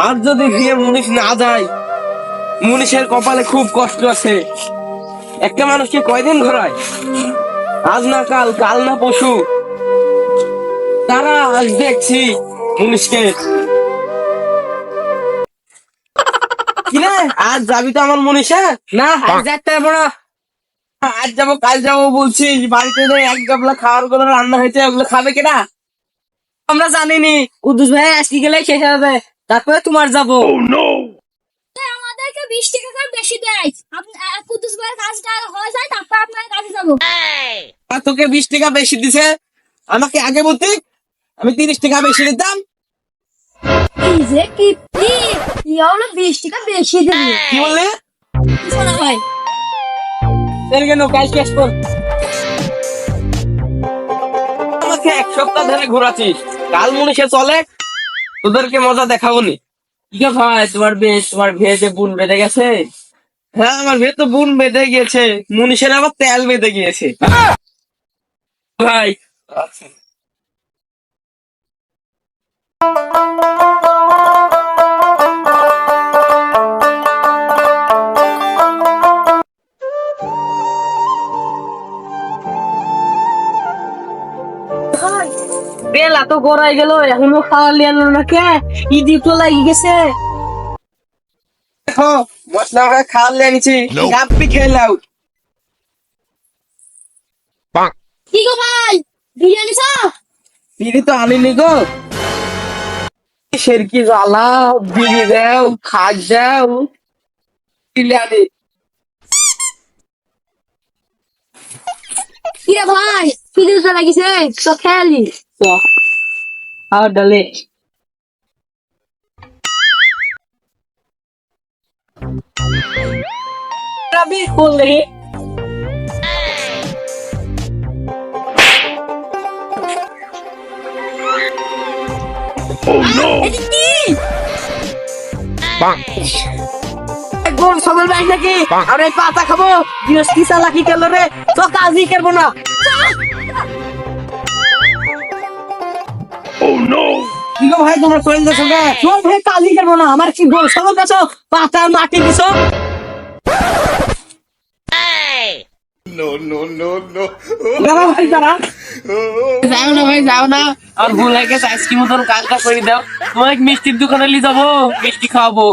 আর যদি বিয়ে মুনিশ না যায়, মুনিশের কপালে খুব কষ্ট আছে। একটা মানুষকে কয়দিন ঘোরায়? আজ না কাল, কাল না পশু। তারা আজ দেখছি মুনিশকে। কিরে, আজ যাবি তো আমার মনীষা? না, আজ যাইতে পারবো না। আজ যাবো, কাল যাবো বলছি। বাড়িতে যে এক গাবলা খাওয়ার গুলো রান্না হয়েছে, ওগুলো খাবে কেনা? আমরা জানিনি। কুদ্দুস ভাই আজকে গেলে শেষ হবে, তারপরে তোমার যাবো। আমাদেরকে 20 টাকা করে বেশি দেয়। কুদ্দুস ভাইয়ের কাজটা হয়ে যায়, তারপর আপনার কাছে যাবো। আর তোকে 20 টাকা বেশি দিছে, আমাকে আগে বলতে আমি 30 টাকা বেশি দিতাম। এই যে কিপ্টি, হলো 20 টাকা বেশি দেবে। কি বললে? শোনা ভাই, এর কেন কাজ শেষ কর। আমাকে এক সপ্তাহ ধরে ঘোরাচ্ছিস, কাল মনীষে চলে, তোদেরকে মজা দেখাবো নি। কি ভাই, তোমার বিয়েতে বোন বেঁধে গেছে? হ্যাঁ, আমার বিয়ে তো বোন বেঁধে গিয়েছে, মনীষের আবার তেল বেঁধে গিয়েছে ভাই। আচ্ছা, বেলা তো গড়াই গেল, এখনো খাওয়া লিয়ালো না কে? ঈদি তো লাগি গেছে। দেখো, মশলা খাওয়া লিয়ে নিছি, গাপ্পি খেলাও। কি গো ভাই, বিরিয়ানি চা? বিড়ি তো আনিনি গো। সেরকি জ্বালা, বিড়ি দাও, খাট দাও, দিলে আনি। কি রে ভাই, ফিরে চা লাগিছে তো খেয়ালি। আর ডালে রবি করলে গোল সবল ভাই নাকি আমরা এই পাতা খাবো? গৃহস্থী চালাকি গেল রে, তো কাজই করবো না। কি গো ভাই, তোমরা চলে যাচ্ছ গে? চল ভাই, কাজই করবো না। আমার কি গোল সবল গাছ পাতার মাটি দিছো? দাঁড়াও ভাই, দাঁড়া। যাও না ভাই, যাও না। আর ভুল হয়ে গেছে, আইসক্রিম মতন কাজটা করে দাও। তোমার মিষ্টির দোকানে নিয়ে যাবো, মিষ্টি খাওয়াবো।